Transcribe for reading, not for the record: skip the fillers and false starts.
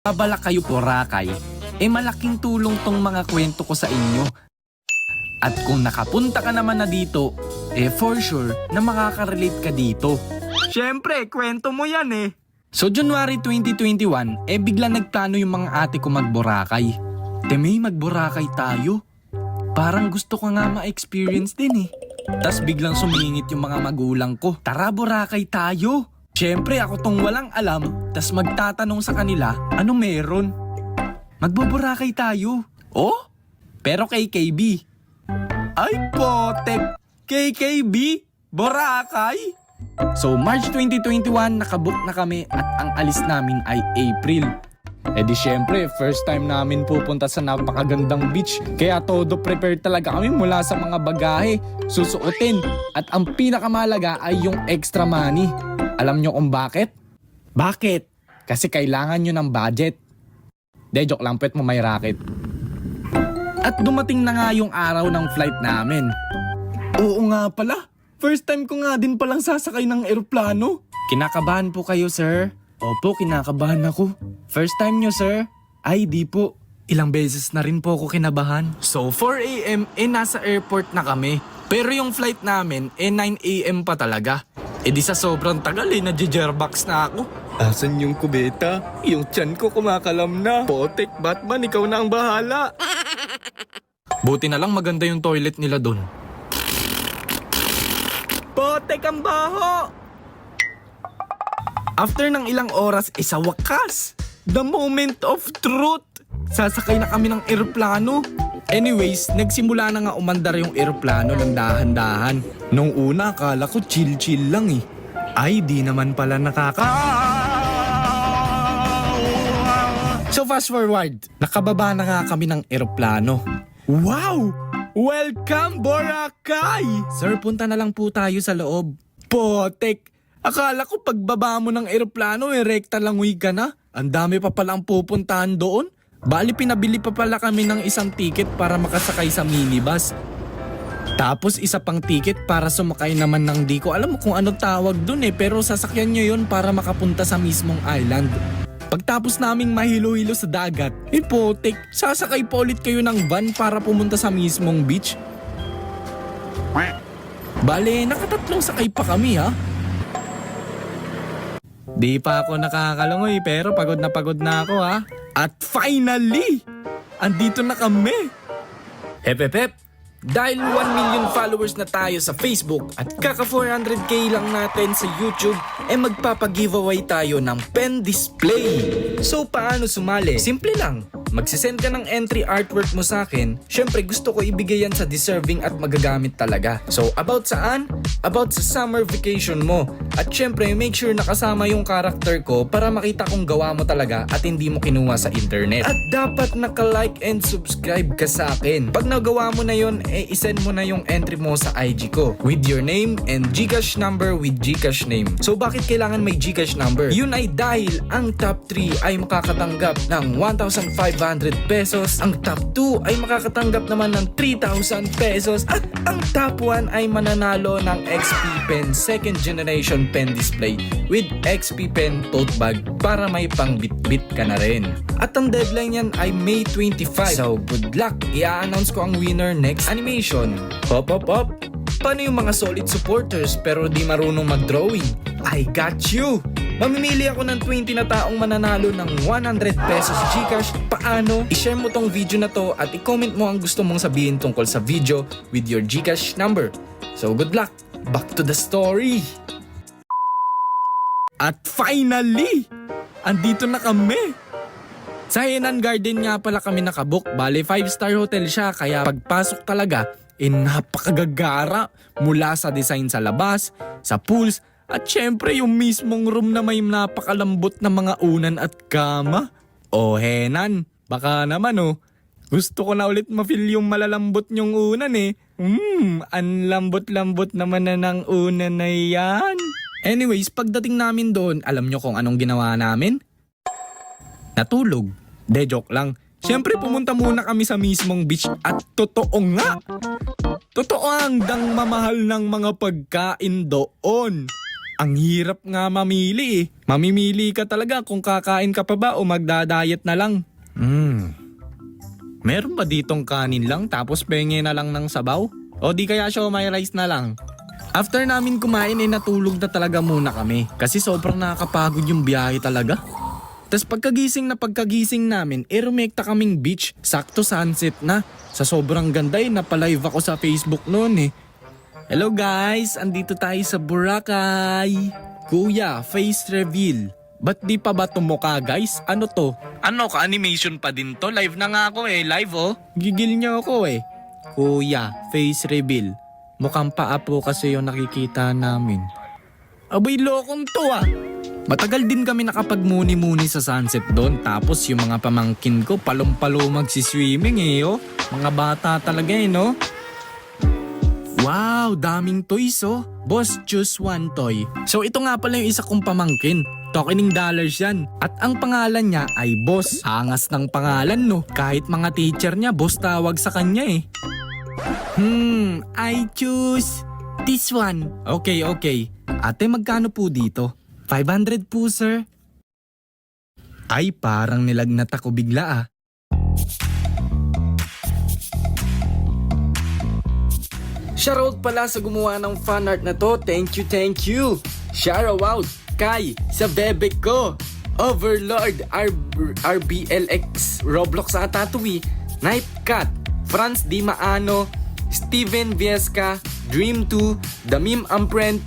Babala kayo Boracay, malaking tulong tong mga kwento ko sa inyo. At kung nakapunta ka naman na dito, for sure na makaka-relate ka dito. Siyempre, kwento mo yan. So January 2021, bigla nagplano yung mga ate ko mag-Boracay. May mag-Boracay tayo. Parang gusto ko nga ma-experience din. Tas biglang sumingit yung mga magulang ko. Tara Boracay tayo! Siyempre ako tong walang alam, tas magtatanong sa kanila, ano meron? Magboboracay tayo. Oh? Pero KKB. Ay potek! KKB? Boracay? So March 2021, nakabook na kami at ang alis namin ay April. Di syempre, first time namin pupunta sa napakagandang beach. Kaya todo prepared talaga kami mula sa mga bagahe, susuotin. At ang pinakamalaga ay yung extra money. Alam nyo kung bakit? Bakit? Kasi kailangan nyo ng budget. Joke lang, pwet mo may racket. At dumating na nga yung araw ng flight namin. Oo nga pala. First time ko nga din palang sasakay ng eroplano. Kinakabahan po kayo, sir? Opo, kinakabahan ako. First time nyo, sir? Ay, di po. Ilang beses na rin po ako kinabahan. So, 4 AM, nasa airport na kami. Pero yung flight namin, 9 AM pa talaga. Di sa sobrang tagal, nadjijerbox na ako. Asan yung kubeta? Yung tiyan ko kumakalam na. Potek, Batman, ikaw na ang bahala. Buti na lang maganda yung toilet nila dun. Potek, ang baho! After ng ilang oras, sa wakas, the moment of truth. Sasakay na kami ng eroplano. Anyways, nagsimula na nga umandar yung eroplano ng dahan-dahan. Nung una, akala ko chill-chill lang Ay, di naman pala So fast forward, nakababa na nga kami ng eroplano. Wow! Welcome, Boracay! Sir, punta na lang po tayo sa loob. Potek! Akala ko pagbaba mo ng eroplano, rekta lang ka na. Ang dami pa pala ang pupuntahan doon. Bali pinabili pa pala kami ng isang ticket para makasakay sa minibus. Tapos isa pang ticket para sumakay naman ng di ko alam mo kung ano tawag dun pero sasakyan nyo yun para makapunta sa mismong island. Pagtapos naming mahilo-hilo sa dagat, potek, sasakay pa ulit kayo ng van para pumunta sa mismong beach. Bale, nakatatlong sakay pa kami Di pa ako nakakalangoy pero pagod na ako At finally, andito na kami. Hep. Dahil 1 million followers na tayo sa Facebook at kaka 400k lang natin sa YouTube, magpapag-giveaway tayo ng pen display. So paano sumali? Simple lang. Magsisend ka ng entry artwork mo sa akin. Syempre gusto ko ibigay yan sa deserving at magagamit talaga. So about saan? About sa summer vacation mo. At syempre make sure nakasama yung character ko para makita kung gawa mo talaga at hindi mo kinuha sa internet. At dapat naka-like and subscribe ka sa akin. Pag nagawa mo na yun, isend mo na yung entry mo sa IG ko with your name and Gcash number with Gcash name. So bakit kailangan may Gcash number? Yun ay dahil ang top 3 ay makakatanggap ng 1,500 pesos, ang top 2 ay makakatanggap naman ng 3,000 pesos at ang top 1 ay mananalo ng XP Pen second generation pen display with XP Pen tote bag para may pangbitbit ka na rin. At ang deadline yan ay May 25. So good luck! I-announce ko ang winner next animation. Hop! Paano yung mga solid supporters pero di marunong mag-drawing? I got you! Mamimili ako ng 20 na taong mananalo ng 100 pesos Gcash. Paano? I-share mo tong video na to at i-comment mo ang gusto mong sabihin tungkol sa video with your Gcash number. So good luck! Back to the story! At finally! Andito na kami! Sa Henan Garden nga pala kami nakabook. Bale 5-star hotel siya kaya pagpasok talaga napakagagara mula sa design sa labas, sa pools, at syempre yung mismong room na may napakalambot na mga unan at kama. Henan, baka naman gusto ko na ulit ma-feel yung malalambot nyong unan ang lambot-lambot naman na ng unan na yan. Anyways, pagdating namin doon, alam nyo kung anong ginawa namin? Natulog. Joke lang. Siyempre pumunta muna kami sa mismong beach at totoo nga. Totoo ang dang mamahal ng mga pagkain doon. Ang hirap nga mamili eh. Mamimili ka talaga kung kakain ka pa ba o magda-diet na lang. Meron ba ditong kanin lang tapos penge na lang ng sabaw? O di kaya siomai rice na lang? After namin kumain ay natulog na talaga muna kami kasi sobrang nakakapagod yung biyahe talaga. Tapos pagkagising namin, rumekta kaming beach, sakto sunset na. Sa sobrang ganda napalive ako sa Facebook noon eh. Hello guys, andito tayo sa Boracay. Kuya, face reveal. Ba't di pa ba tumukha guys? Ano to? Ano ka, animation pa din to? Live na nga ako eh, live oh. Gigil niyo ako eh. Kuya, face reveal. Mukhang paa po kasi yung nakikita namin. Abay lokong to ah. Matagal din kami nakapagmuni-muni sa sunset doon. Tapos yung mga pamangkin ko palong-palo magsiswimming eh oh. Mga bata talaga eh no. Wow, daming toys oh. Boss, choose one toy. So ito nga pala yung isa kong pamangkin. Tokening dollars yan. At ang pangalan niya ay Boss. Angas ng pangalan no. Kahit mga teacher niya, boss tawag sa kanya eh. I choose this one. Okay. Ate, magkano po dito? 500 po, sir. Ay, parang nilagnat ako bigla ah. Shoutout pala sa gumawa ng fan art na to. Thank you. Shoutout kay sa bebe ko. Overlord RBLX Roblox ata to eh. Nightcat, Franz Di Maano, Steven Viesca, Dream2, The Meme Amprent,